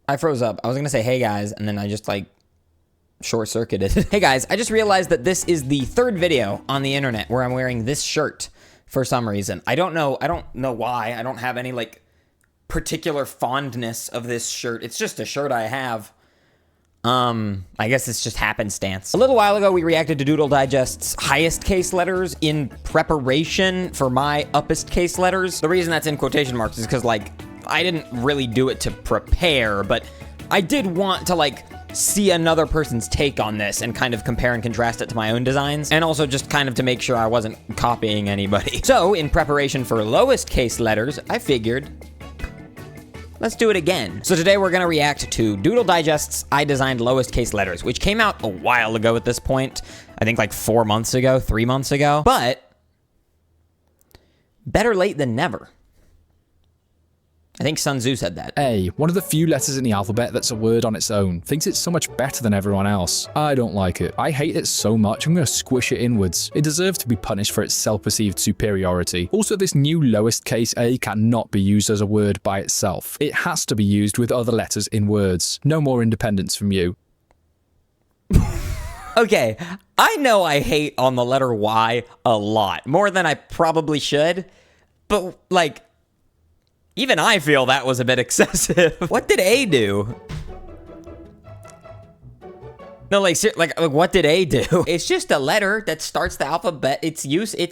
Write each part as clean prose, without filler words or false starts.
I froze up. I was gonna say, hey guys, and then I just like short-circuited. Hey guys, I just realized that this is the third video on the internet where I'm wearing this shirt for some reason. I don't know why. I don't have any like particular fondness of this shirt. It's just a shirt I have. I guess it's just happenstance. A little while ago, we reacted to Doodle Digest's highest case letters in preparation for my uppest case letters. The reason that's in quotation marks is because, like, I didn't really do it to prepare, but I did want to, like, see another person's take on this and kind of compare and contrast it to my own designs, and also just kind of to make sure I wasn't copying anybody. So, in preparation for lowest case letters, I figured, let's do it again. So today we're gonna react to Doodle Digest's I Designed Lowest Case Letters, which came out a while ago at this point. I think like 4 months ago, 3 months ago. But better late than never. I think Sun Tzu said that. A, one of the few letters in the alphabet that's a word on its own, thinks it's so much better than everyone else. I don't like it. I hate it so much, I'm gonna squish it inwards. It deserves to be punished for its self-perceived superiority. Also, this new lowest case A cannot be used as a word by itself. It has to be used with other letters in words. No more independence from you. Okay, I know I hate on the letter Y a lot, more than I probably should, but like, even I feel that was a bit excessive. What did A do? No, like, what did A do? It's just a letter that starts the alphabet. It's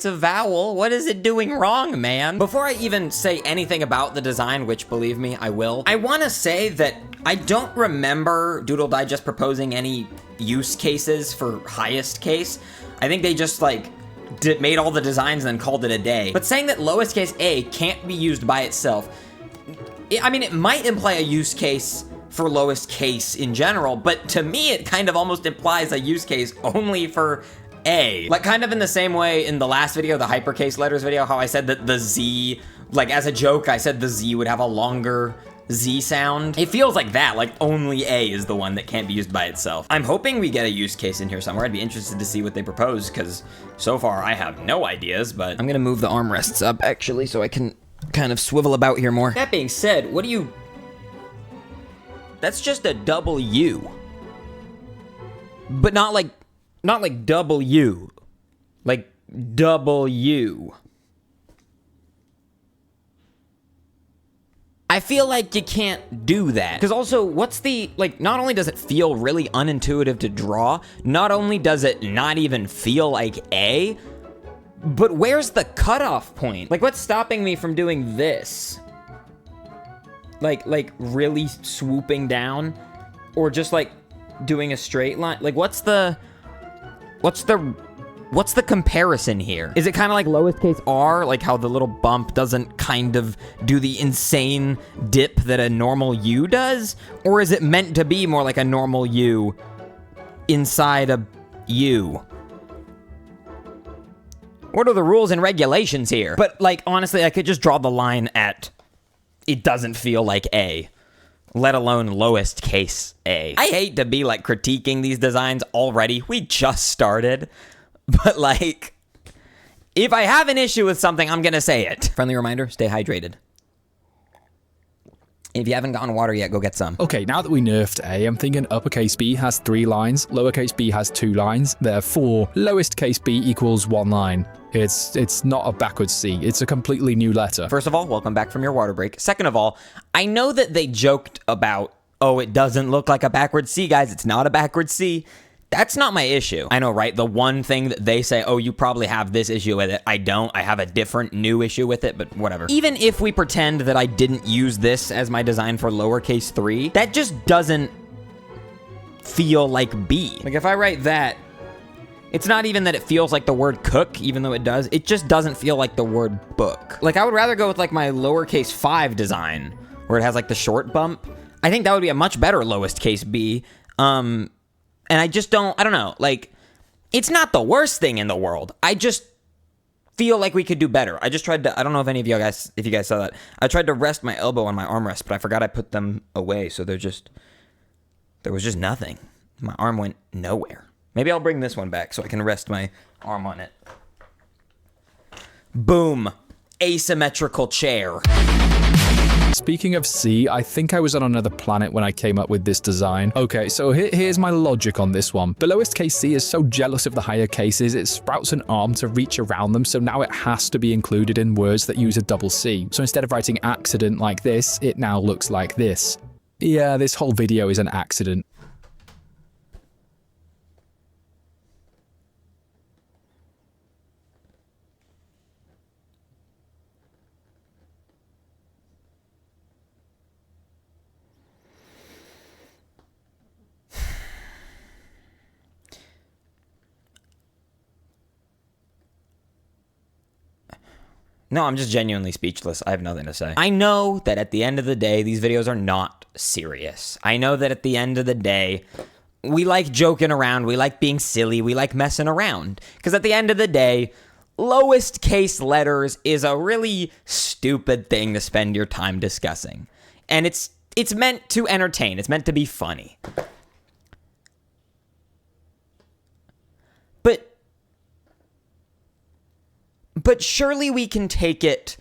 a vowel. What is it doing wrong, man? Before I even say anything about the design, which believe me, I will, I want to say that I don't remember Doodle Digest proposing any use cases for highest case. I think they just, like, made all the designs and then called it a day. But saying that lowest case A can't be used by itself, I mean, it might imply a use case for lowest case in general, but to me, it kind of almost implies a use case only for A. Like, kind of in the same way in the last video, the hypercase letters video, how I said that the Z, like, as a joke, I said the Z would have a longer Z sound. It feels like that, like only A is the one that can't be used by itself. I'm hoping we get a use case in here somewhere. I'd be interested to see what they propose, because so far I have no ideas, but I'm gonna move the armrests up, actually, so I can kind of swivel about here more. That being said, what do you... That's just a W. But not like W. Like W. I feel like you can't do that. Because also, what's the, like, not only does it feel really unintuitive to draw, not only does it not even feel like A, but where's the cutoff point? Like, what's stopping me from doing this? Like really swooping down? Or just, like, doing a straight line? Like, what's the comparison here? Is it kind of like lowest case R, like how the little bump doesn't kind of do the insane dip that a normal U does? Or is it meant to be more like a normal U inside a U? What are the rules and regulations here? But like, honestly, I could just draw the line at it doesn't feel like A, let alone lowest case A. I hate to be like critiquing these designs already. We just started. But, like, if I have an issue with something, I'm gonna say it. Friendly reminder, stay hydrated. If you haven't gotten water yet, go get some. Okay, now that we nerfed A, I'm thinking uppercase B has 3 lines, lowercase b has 2 lines, therefore, lowest case B equals 1 line. It's not a backwards C, it's a completely new letter. First of all, welcome back from your water break. Second of all, I know that they joked about, oh, it doesn't look like a backwards C, guys, it's not a backwards C. That's not my issue. I know, right? The one thing that they say, oh, you probably have this issue with it. I don't. I have a different new issue with it, but whatever. Even if we pretend that I didn't use this as my design for lowercase 3, that just doesn't feel like B. Like, if I write that, it's not even that it feels like the word cook, even though it does. It just doesn't feel like the word book. Like, I would rather go with, like, my lowercase 5 design, where it has, like, the short bump. I think that would be a much better lowest case B. And I just don't, I don't know, like, it's not the worst thing in the world. I just feel like we could do better. I just tried to, I don't know if any of you guys, if you guys saw that. I tried to rest my elbow on my armrest, but I forgot I put them away, so there was just nothing. My arm went nowhere. Maybe I'll bring this one back so I can rest my arm on it. Boom. Asymmetrical chair. Speaking of C, I think I was on another planet when I came up with this design. Okay, so here's my logic on this one. The lowest case C is so jealous of the higher cases, it sprouts an arm to reach around them, so now it has to be included in words that use a double C. So instead of writing accident like this, it now looks like this. Yeah, this whole video is an accident. No, I'm just genuinely speechless. I have nothing to say. I know that at the end of the day, these videos are not serious. I know that at the end of the day, we like joking around, we like being silly, we like messing around. Because at the end of the day, lowest case letters is a really stupid thing to spend your time discussing. And it's meant to entertain. It's meant to be funny. But surely we can take it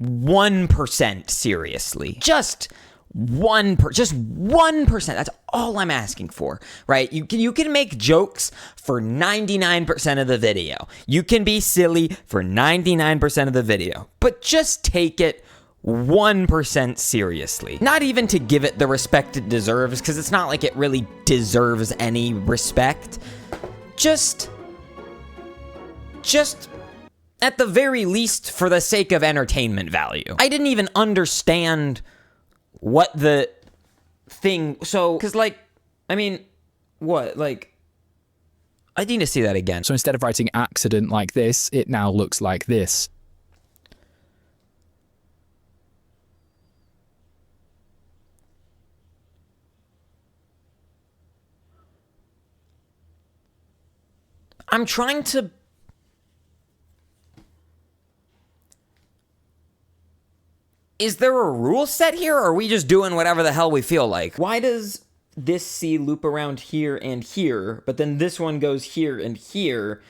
1% seriously. Just 1%. That's all I'm asking for, right? You can make jokes for 99% of the video. You can be silly for 99% of the video. But just take it 1% seriously. Not even to give it the respect it deserves, because it's not like it really deserves any respect. Just at the very least for the sake of entertainment value. I didn't even understand what the thing, so, because like, I mean, what, like, I need to see that again. So instead of writing accident like this, it now looks like this. I'm trying to... Is there a rule set here, or are we just doing whatever the hell we feel like? Why does this C loop around here and here, but then this one goes here and here,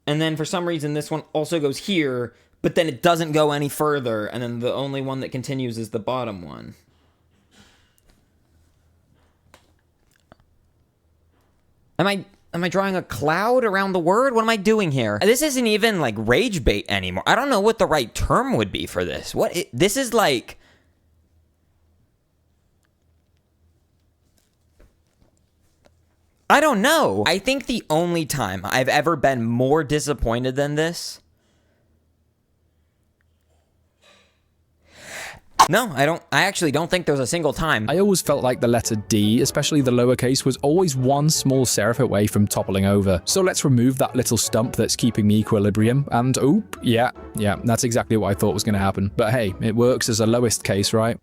and then for some reason this one also goes here, but then it doesn't go any further, and then the only one that continues is the bottom one? Am I drawing a cloud around the word? What am I doing here? This isn't even like rage bait anymore. I don't know what the right term would be for this. This is like... I don't know. I think the only time I've ever been more disappointed than this... No, I actually don't think there's a single time. I always felt like the letter D, especially the lowercase, was always one small serif away from toppling over. So let's remove that little stump that's keeping me equilibrium, and oop, yeah, that's exactly what I thought was going to happen. But hey, it works as a lowest case, right?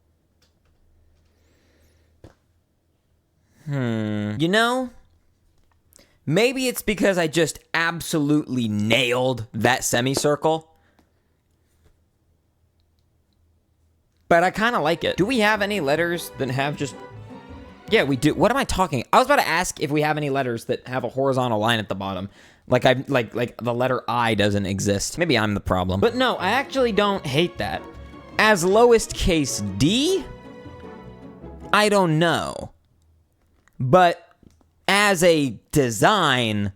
You know, maybe it's because I just absolutely nailed that semicircle. But I kind of like it. Do we have any letters that have just... Yeah, we do. What am I talking? I was about to ask if we have any letters that have a horizontal line at the bottom. Like the letter I doesn't exist. Maybe I'm the problem. But no, I actually don't hate that. As lowest case D, I don't know. But as a design,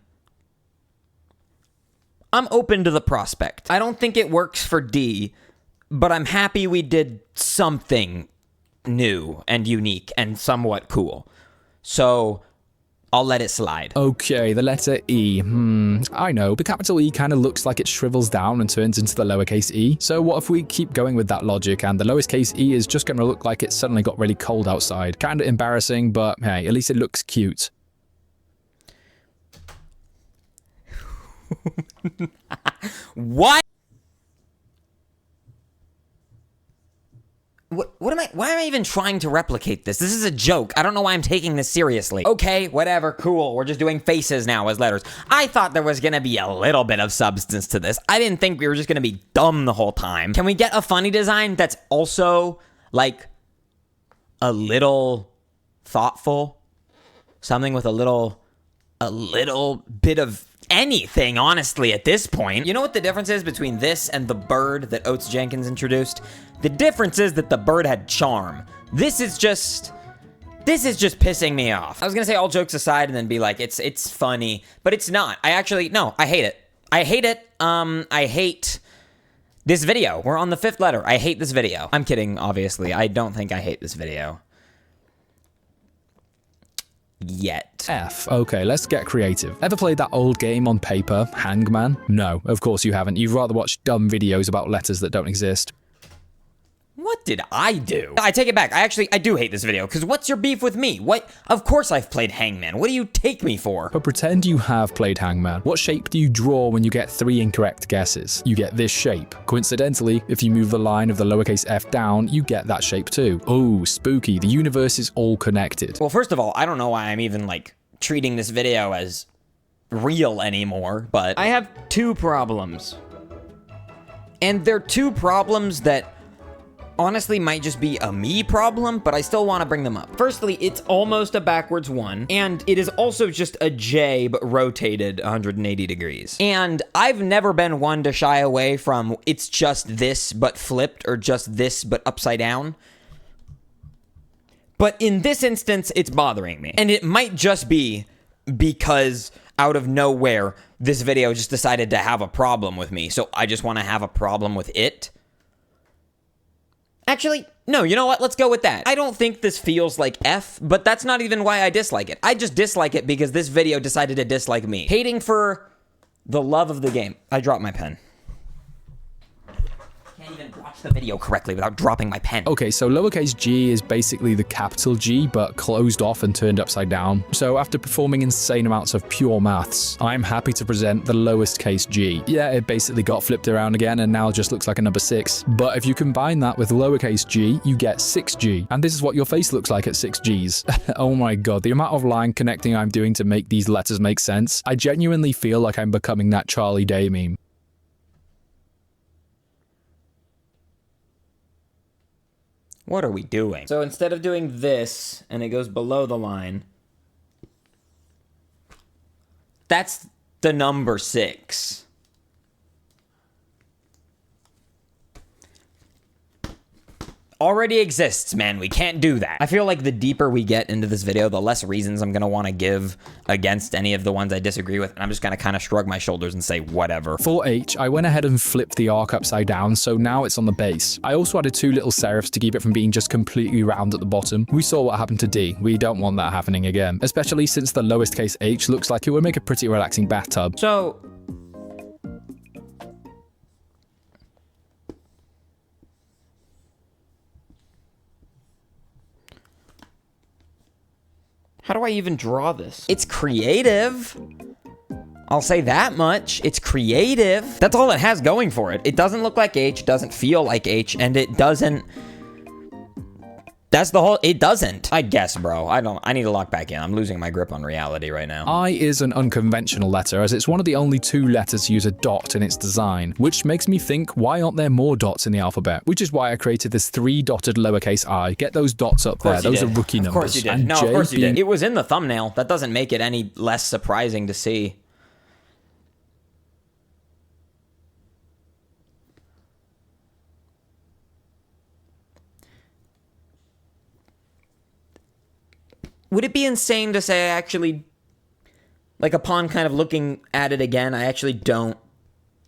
I'm open to the prospect. I don't think it works for D, but I'm happy we did something new and unique and somewhat cool. So I'll let it slide. Okay, the letter E. I know, the capital E kind of looks like it shrivels down and turns into the lowercase e. So what if we keep going with that logic and the lowest case E is just going to look like it suddenly got really cold outside? Kind of embarrassing, but hey, at least it looks cute. What? Why am I even trying to replicate this? This is a joke. I don't know why I'm taking this seriously. Okay, whatever, cool. We're just doing faces now as letters. I thought there was gonna be a little bit of substance to this. I didn't think we were just gonna be dumb the whole time. Can we get a funny design that's also, like, a little thoughtful? Something with a little bit of anything, honestly, at this point. You know what the difference is between this and the bird that Oates Jenkins introduced? The difference is that the bird had charm. This is just pissing me off. I was gonna say all jokes aside and then be like, it's funny, but it's not. No, I hate it. I hate it. I hate this video. We're on the 5th letter. I hate this video. I'm kidding, obviously. I don't think I hate this video. Yet. F. Okay, let's get creative. Ever played that old game on paper, Hangman? No, of course you haven't. You'd rather watch dumb videos about letters that don't exist. What did I do? I take it back. I do hate this video, because what's your beef with me? What? Of course I've played Hangman. What do you take me for? But pretend you have played Hangman. What shape do you draw when you get 3 incorrect guesses? You get this shape. Coincidentally, if you move the line of the lowercase f down, you get that shape too. Oh, spooky. The universe is all connected. Well, first of all, I don't know why I'm even, like, treating this video as real anymore, but I have 2 problems. And they're 2 problems that honestly might just be a me problem, but I still want to bring them up. Firstly, it's almost a backwards 1, and it is also just a J, but rotated 180 degrees. And I've never been one to shy away from it's just this, but flipped, or just this, but upside down. But in this instance, it's bothering me. And it might just be because out of nowhere, this video just decided to have a problem with me, so I just want to have a problem with it. Actually, no, you know what? Let's go with that. I don't think this feels like F, but that's not even why I dislike it. I just dislike it because this video decided to dislike me. Hating for the love of the game. I dropped my pen. Can't even watch the video correctly without dropping my pen. Okay, so lowercase g is basically the capital G, but closed off and turned upside down. So after performing insane amounts of pure maths, I'm happy to present the lowest case g. Yeah, it basically got flipped around again and now just looks like a number 6. But if you combine that with lowercase g, you get 6g. And this is what your face looks like at 6 Gs. Oh my god, the amount of line connecting I'm doing to make these letters make sense. I genuinely feel like I'm becoming that Charlie Day meme. What are we doing? So instead of doing this, and it goes below the line, that's the number 6. Already exists, man. We can't do that. I feel like the deeper we get into this video, the less reasons I'm going to want to give against any of the ones I disagree with, and I'm just going to kind of shrug my shoulders and say whatever. For H, I went ahead and flipped the arc upside down, so now it's on the base. I also added 2 little serifs to keep it from being just completely round at the bottom. We saw what happened to D. We don't want that happening again, especially since the lowest case H looks like it would make a pretty relaxing bathtub. So how do I even draw this? It's creative. I'll say that much. It's creative. That's all it has going for it. It doesn't look like H, doesn't feel like H, and it doesn't... That's the whole... It doesn't. I guess, bro. I need to lock back in. I'm losing my grip on reality right now. I is an unconventional letter, as it's one of the only 2 letters to use a dot in its design, which makes me think, why aren't there more dots in the alphabet? Which is why I created this 3-dotted lowercase I. Get those dots up there. Those are rookie numbers. Of course you did. And No, J of course you being... did. It was in the thumbnail. That doesn't make it any less surprising to see. Would it be insane to say I actually, like, upon kind of looking at it again, I actually don't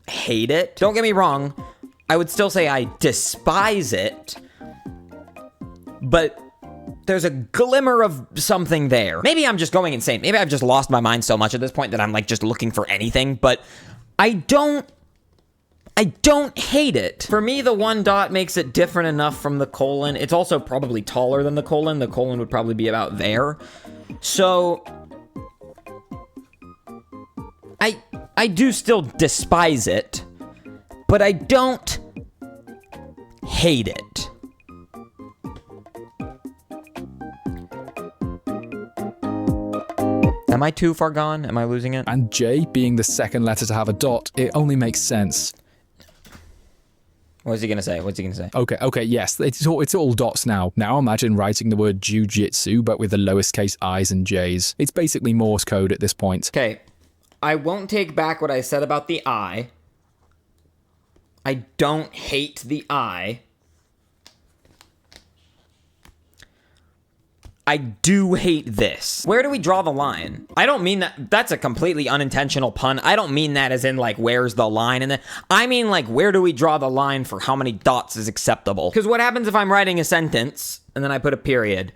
hate it? Don't get me wrong, I would still say I despise it, but there's a glimmer of something there. Maybe I'm just going insane. Maybe I've just lost my mind so much at this point that I'm, like, just looking for anything, but I don't hate it. For me, the 1 dot makes it different enough from the colon. It's also probably taller than the colon. The colon would probably be about there. So I do still despise it, but I don't hate it. Am I too far gone? Am I losing it? And J being the 2nd letter to have a dot, it only makes sense. What's he gonna say? What's he gonna say? Okay, yes, it's all dots now. Now imagine writing the word jujitsu, but with the lowest case I's and J's. It's basically Morse code at this point. Okay, I won't take back what I said about the I. I don't hate the I. I do hate this. Where do we draw the line? I don't mean that. That's a completely unintentional pun. I don't mean that as in like, where's the line? And then I mean like, where do we draw the line for how many dots is acceptable? Because what happens if I'm writing a sentence and then I put a period?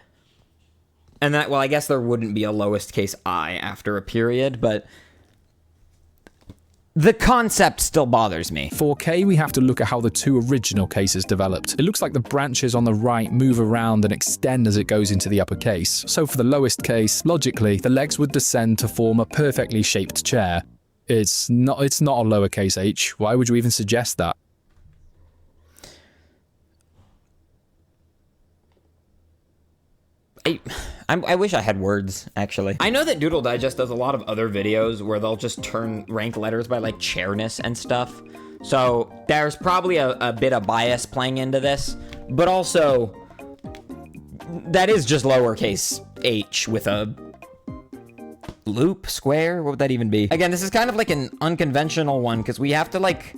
And that, well, I guess there wouldn't be a lowest case I after a period, but the concept still bothers me. For K, we have to look at how the two original cases developed. It looks like the branches on the right move around and extend as it goes into the upper case. So for the lowest case, logically, the legs would descend to form a perfectly shaped chair. It's not a lowercase h. Why would you even suggest that? I wish I had words, actually. I know that Doodle Digest does a lot of other videos where they'll just rank letters by, like, chairness and stuff. So there's probably a bit of bias playing into this. But also, that is just lowercase h with a loop, square? What would that even be? Again, this is kind of like an unconventional one, because we have to, like...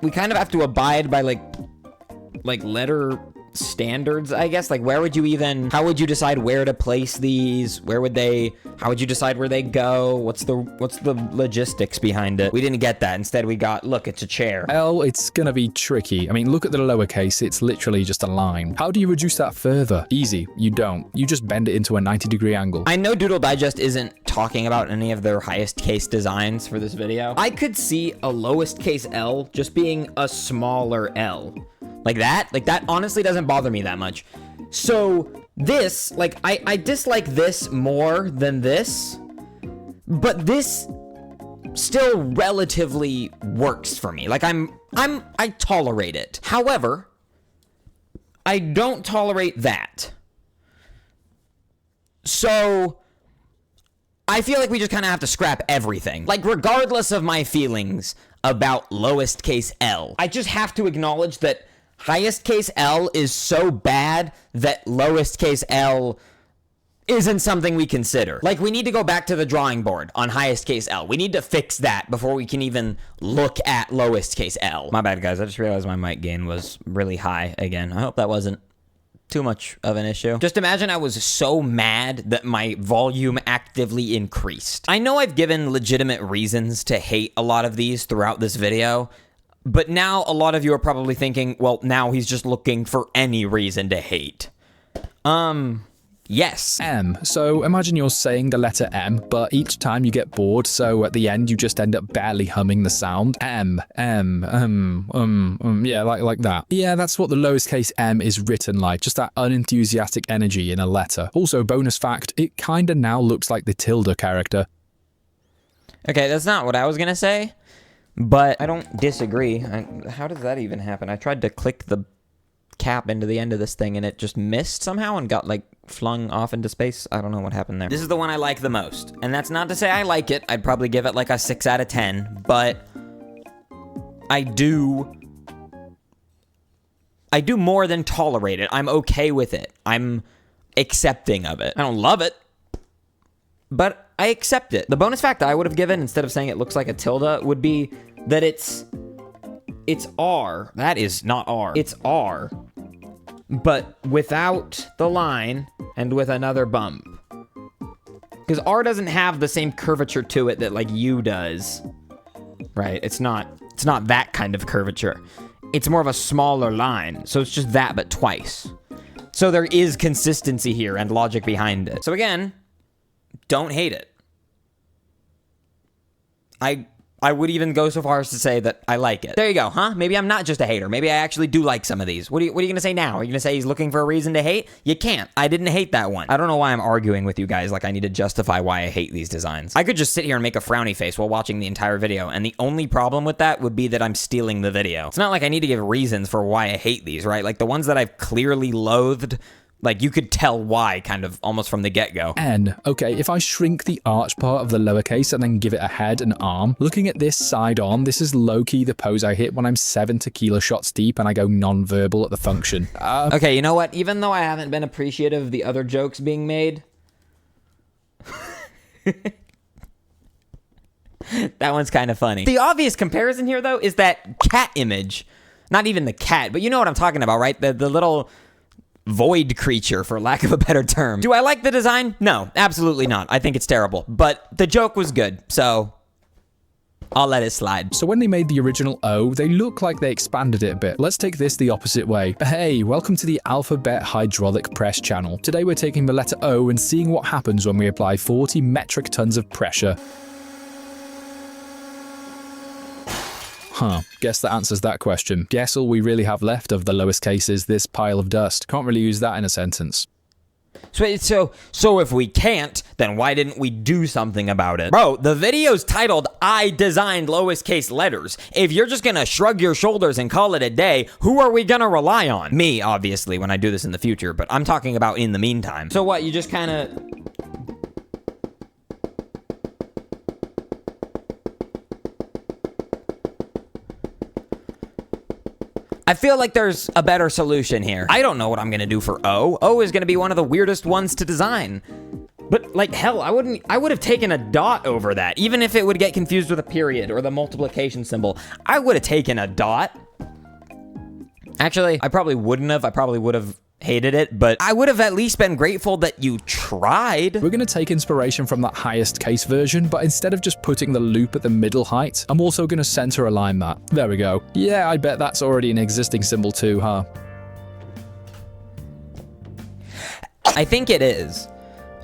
We kind of have to abide by, like letter standards, I guess. Like, where would you even, how would you decide where to place these? How would you decide where they go? What's the logistics behind it? We didn't get that. Instead, we got, look, it's a chair. Well, it's gonna be tricky. I mean, look at the lowercase, it's literally just a line. How do you reduce that further? Easy, you don't. You just bend it into a 90-degree angle. I know Doodle Digest isn't talking about any of their highest case designs for this video. I could see a lowest case L just being a smaller L. Like that honestly doesn't bother me that much. So this, like, I dislike this more than this, but this still relatively works for me. Like, I tolerate it. However, I don't tolerate that. So I feel like we just kind of have to scrap everything. Like, regardless of my feelings about lowest case L, I just have to acknowledge that highest case L is so bad that lowest case L isn't something we consider. Like, we need to go back to the drawing board on highest case L. We need to fix that before we can even look at lowest case L. My bad, guys. I just realized my mic gain was really high again. I hope that wasn't too much of an issue. Just imagine I was so mad that my volume actively increased. I know I've given legitimate reasons to hate a lot of these throughout this video, but now a lot of you are probably thinking, well, now he's just looking for any reason to hate. Yes. M. So imagine you're saying the letter M, but each time you get bored, so at the end you just end up barely humming the sound. M, yeah, like that. Yeah, that's what the lowest case M is written like, just that unenthusiastic energy in a letter. Also, bonus fact, it kinda now looks like the tilde character. Okay, that's not what I was gonna say, but I don't disagree. How does that even happen? I tried to click the cap into the end of this thing and it just missed somehow and got, like, flung off into space. I don't know what happened there. This is the one I like the most, and that's not to say I like it. I'd probably give it like a 6 out of 10, but I do more than tolerate it. I'm okay with it. I'm accepting of it. I don't love it, but I accept it. The bonus fact I would have given, instead of saying it looks like a tilde, would be that it's R. That is not R. It's R, but without the line and with another bump. Because R doesn't have the same curvature to it that, like, U does. Right? It's not that kind of curvature. It's more of a smaller line. So it's just that, but twice. So there is consistency here and logic behind it. So again, don't hate it. I would even go so far as to say that I like it. There you go, huh? Maybe I'm not just a hater. Maybe I actually do like some of these. What are you going to say now? Are you going to say he's looking for a reason to hate? You can't. I didn't hate that one. I don't know why I'm arguing with you guys like I need to justify why I hate these designs. I could just sit here and make a frowny face while watching the entire video, and the only problem with that would be that I'm stealing the video. It's not like I need to give reasons for why I hate these, right? Like, the ones that I've clearly loathed, like, you could tell why, kind of, almost from the get-go. N. Okay, if I shrink the arch part of the lowercase and then give it a head and arm, looking at this side on, this is low-key the pose I hit when I'm 7 tequila shots deep and I go non-verbal at the function. Okay, you know what? Even though I haven't been appreciative of the other jokes being made, that one's kind of funny. The obvious comparison here, though, is that cat image. Not even the cat, but you know what I'm talking about, right? The little void creature, for lack of a better term. Do I like the design? No, absolutely not. I think it's terrible. But the joke was good, so I'll let it slide. So when they made the original O, they look like they expanded it a bit. Let's take this the opposite way. Hey, welcome to the Alphabet Hydraulic Press channel. Today we're taking the letter O and seeing what happens when we apply 40 metric tons of pressure. Huh, guess that answers that question. Guess all we really have left of the lowest case is this pile of dust. Can't really use that in a sentence. So if we can't, then why didn't we do something about it? Bro, the video's titled, I designed lowest case letters. If you're just gonna shrug your shoulders and call it a day, who are we gonna rely on? Me, obviously, when I do this in the future, but I'm talking about in the meantime. So what, you just kinda... I feel like there's a better solution here. I don't know what I'm gonna do for O. O is gonna be one of the weirdest ones to design. But like hell, I would have taken a dot over that, even if it would get confused with a period or the multiplication symbol. I would have taken a dot. Actually, I probably wouldn't have. I probably would have hated it, but I would have at least been grateful that you tried. We're going to take inspiration from that highest case version, but instead of just putting the loop at the middle height, I'm also going to center align that. There we go. Yeah, I bet that's already an existing symbol too, huh? I think it is.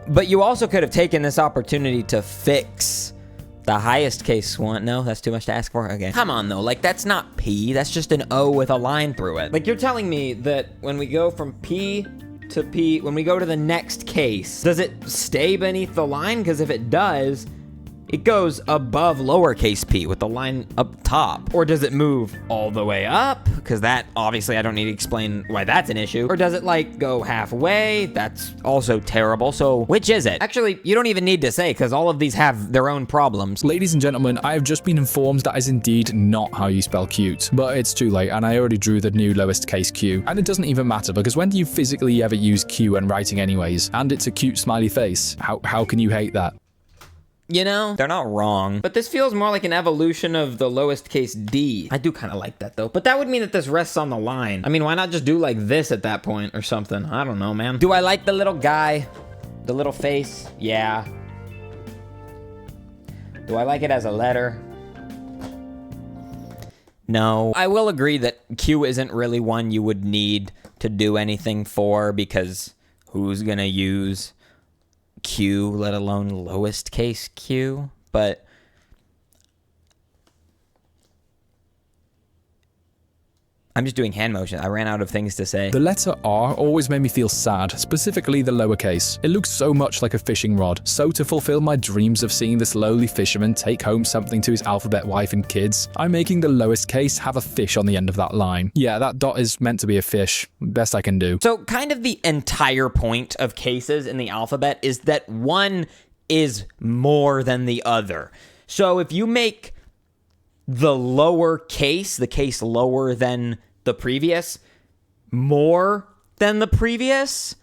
But you also could have taken this opportunity to fix the highest case one. No, that's too much to ask for? Okay. Come on, though. Like, that's not P. That's just an O with a line through it. Like, you're telling me that when we go from P to P, when we go to the next case, does it stay beneath the line? Because if it does, it goes above lowercase p with the line up top. Or does it move all the way up? Because that, obviously, I don't need to explain why that's an issue. Or does it, like, go halfway? That's also terrible. So, which is it? Actually, you don't even need to say, because all of these have their own problems. Ladies and gentlemen, I have just been informed that is indeed not how you spell cute. But it's too late, and I already drew the new lowest case Q. And it doesn't even matter, because when do you physically ever use Q when writing anyways? And it's a cute smiley face. How can you hate that? You know, they're not wrong. But this feels more like an evolution of the lowest case D. I do kind of like that, though. But that would mean that this rests on the line. I mean, why not just do like this at that point or something? I don't know, man. Do I like the little guy? The little face? Yeah. Do I like it as a letter? No. I will agree that Q isn't really one you would need to do anything for, because who's gonna use Q, let alone lowest case Q? But I'm just doing hand motion. I ran out of things to say. The letter R always made me feel sad, specifically the lowercase. It looks so much like a fishing rod. So to fulfill my dreams of seeing this lowly fisherman take home something to his alphabet wife and kids, I'm making the lowest case have a fish on the end of that line. Yeah, that dot is meant to be a fish. Best I can do. So kind of the entire point of cases in the alphabet is that one is more than the other. So if you make the lower case, the case lower than the previous, more than the previous,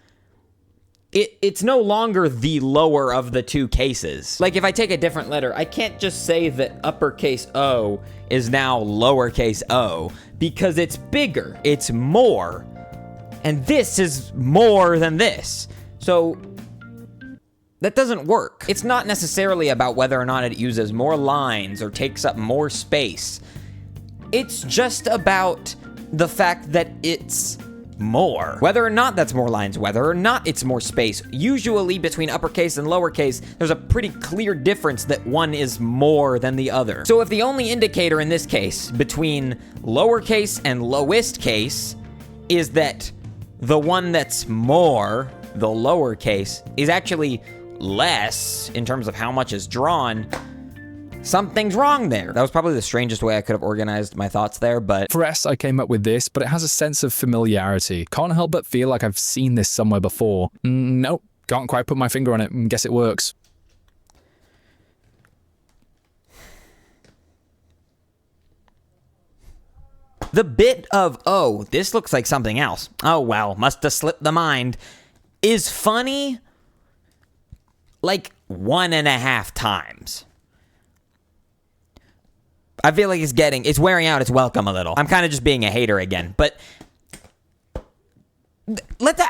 it's no longer the lower of the two cases. Like if I take a different letter, I can't just say that uppercase O is now lowercase o, because it's bigger, it's more, and this is more than this. So that doesn't work. It's not necessarily about whether or not it uses more lines or takes up more space. It's just about the fact that it's more. Whether or not that's more lines, whether or not it's more space, usually between uppercase and lowercase, there's a pretty clear difference that one is more than the other. So if the only indicator in this case between lowercase and lowest case is that the one that's more, the lowercase, is actually less in terms of how much is drawn, something's wrong there. That was probably the strangest way I could have organized my thoughts there, but for S, I came up with this, but it has a sense of familiarity. Can't help but feel like I've seen this somewhere before. Nope, can't quite put my finger on it. Guess it works. The bit of, oh, this looks like something else. Oh, well, must have slipped the mind, is funny like 1.5 times. I feel like it's wearing out its welcome a little. I'm kind of just being a hater again, but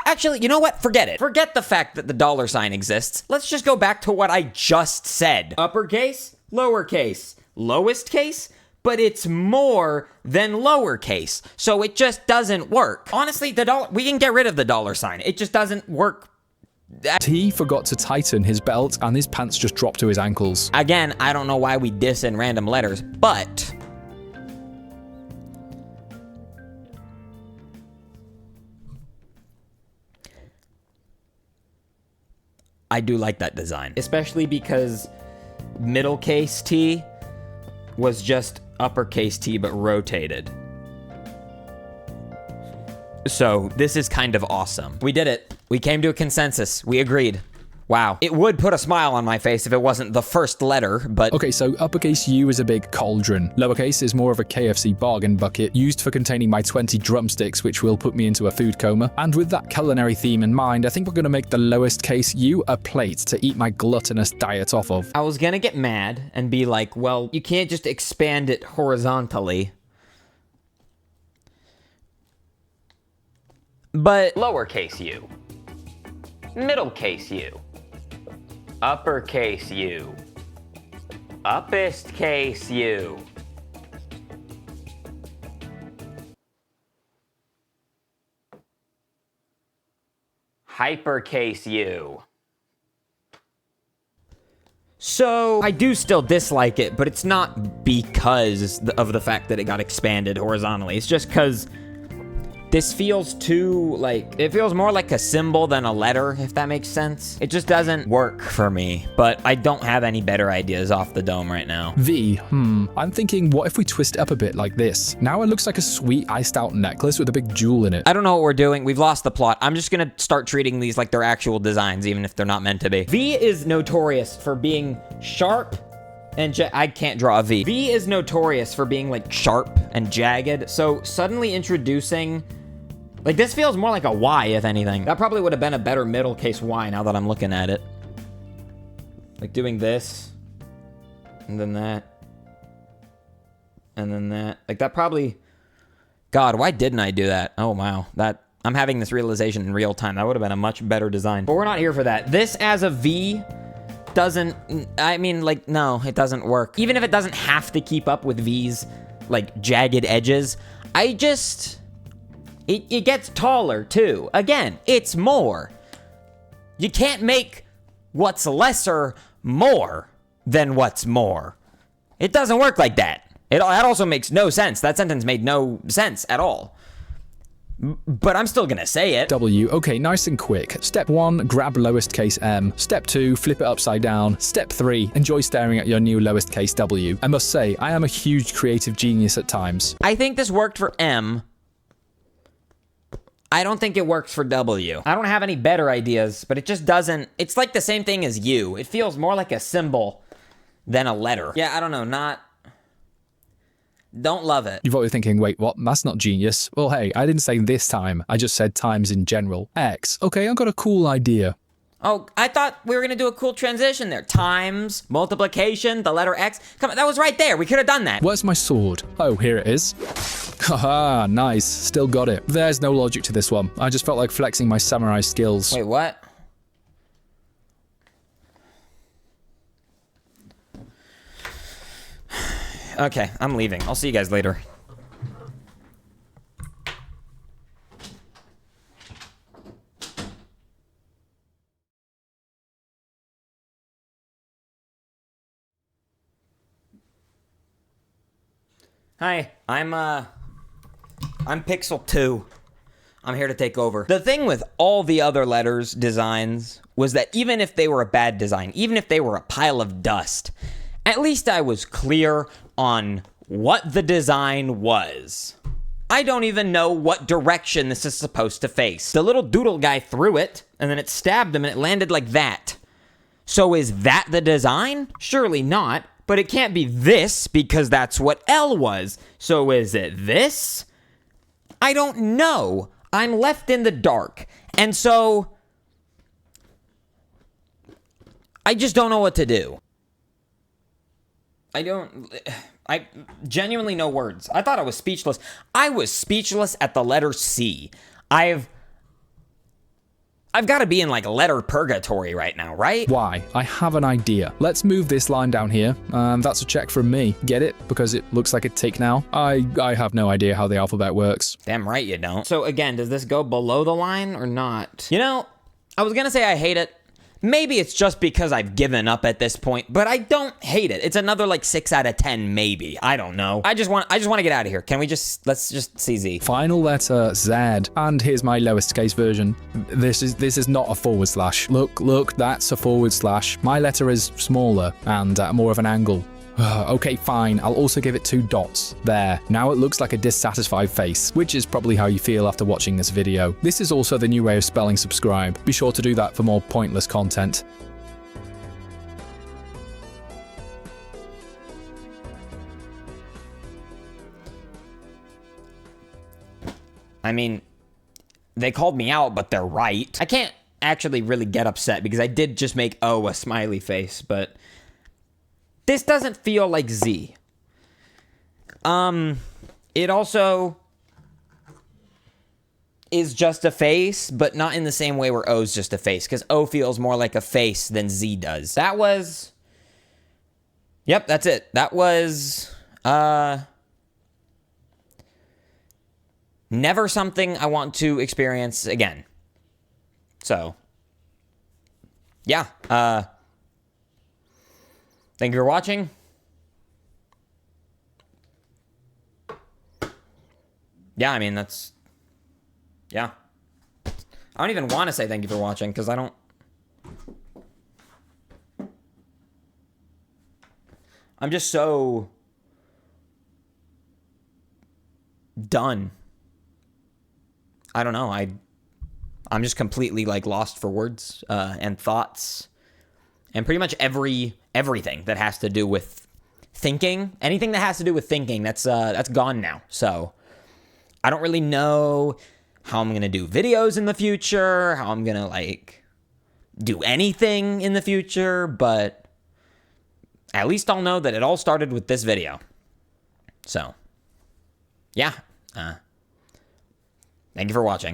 Actually, you know what? Forget it. Forget the fact that the dollar sign exists. Let's just go back to what I just said. Uppercase, lowercase, lowest case, but it's more than lowercase. So it just doesn't work. Honestly, we can get rid of the dollar sign. It just doesn't work. T forgot to tighten his belt and his pants just dropped to his ankles. Again, I don't know why we diss in random letters, but I do like that design, especially because middle case T was just uppercase T but rotated. So this is kind of awesome. We did it. We came to a consensus. We agreed. Wow. It would put a smile on my face if it wasn't the first letter, but... Okay, so uppercase U is a big cauldron. Lowercase is more of a KFC bargain bucket, used for containing my 20 drumsticks, which will put me into a food coma. And with that culinary theme in mind, I think we're going to make the lowest case U a plate to eat my gluttonous diet off of. I was gonna get mad and be like, well, you can't just expand it horizontally. But lowercase u, middle case u, uppercase u, uppest case u. Hypercase u. So, I do still dislike it, but it's not because of the fact that it got expanded horizontally. It's just because this feels too, like, it feels more like a symbol than a letter, if that makes sense. It just doesn't work for me, but I don't have any better ideas off the dome right now. V, I'm thinking, what if we twist it up a bit like this? Now it looks like a sweet iced out necklace with a big jewel in it. I don't know what we're doing. We've lost the plot. I'm just gonna start treating these like they're actual designs, even if they're not meant to be. V is notorious for being sharp and I can't draw a V. V is notorious for being like sharp and jagged, so suddenly introducing, like, this feels more like a Y, if anything. That probably would have been a better middle case Y now that I'm looking at it. Like doing this, and then that, and then that. Like that probably, God, why didn't I do that? Oh, wow. I'm having this realization in real time. That would have been a much better design. But we're not here for that. This as a V doesn't, I mean, like, no, it doesn't work. Even if it doesn't have to keep up with V's, like, jagged edges, it gets taller, too. Again, it's more. You can't make what's lesser more than what's more. It doesn't work like that. That also makes no sense. That sentence made no sense at all. But I'm still gonna say it. W, okay, nice and quick. Step 1, grab lowest case M. Step 2, flip it upside down. Step 3, enjoy staring at your new lowest case W. I must say, I am a huge creative genius at times. I think this worked for M. I don't think it works for W. I don't have any better ideas, but it just doesn't. It's like the same thing as U. It feels more like a symbol than a letter. Yeah, I don't know, don't love it. You're probably thinking, wait, what? That's not genius. Well, hey, I didn't say this time. I just said times in general. X. Okay, I've got a cool idea. Oh, I thought we were going to do a cool transition there. Times, multiplication, the letter X. Come on, that was right there. We could have done that. Where's my sword? Oh, here it is. Haha, nice. Still got it. There's no logic to this one. I just felt like flexing my samurai skills. Wait, what? Okay, I'm leaving. I'll see you guys later. Hi, I'm Pixel 2. I'm here to take over. The thing with all the other letters designs was that even if they were a bad design, even if they were a pile of dust, at least I was clear on what the design was. I don't even know what direction this is supposed to face. The little doodle guy threw it, and then it stabbed him, and it landed like that. So is that the design? Surely not, but it can't be this, because that's what L was. So is it this? I don't know. I'm left in the dark, and so I just don't know what to do. I genuinely no words. I thought I was speechless. I was speechless at the letter C. I've got to be in like letter purgatory right now, right? Why? I have an idea. Let's move this line down here. That's a check from me. Get it? Because it looks like a tick now. I have no idea how the alphabet works. Damn right you don't. So again, does this go below the line or not? You know, I was gonna say I hate it. Maybe it's just because I've given up at this point, but I don't hate it. It's another like 6 out of 10, maybe. I don't know. I just want to get out of here. Can we let's just see Z. Final letter Z, and here's my lowest case version. This is not a forward slash. Look, that's a forward slash. My letter is smaller and at more of an angle. Okay, fine. I'll also give it 2 dots. There. Now it looks like a dissatisfied face, which is probably how you feel after watching this video. This is also the new way of spelling subscribe. Be sure to do that for more pointless content. I mean, they called me out, but they're right. I can't actually really get upset because I did just make O a smiley face, but this doesn't feel like Z. It also is just a face, but not in the same way where O's just a face, because O feels more like a face than Z does. That was... Yep, that's it. That was... never something I want to experience again. So... yeah, thank you for watching. Yeah, I mean, that's... yeah. I don't even want to say thank you for watching, because I don't... I'm just so... done. I don't know, I'm just completely, like, lost for words, and thoughts. And pretty much everything that has to do with thinking, anything that has to do with thinking, that's gone now. So I don't really know how I'm gonna do videos in the future, how I'm gonna like do anything in the future, but at least I'll know that it all started with this video. So yeah, thank you for watching.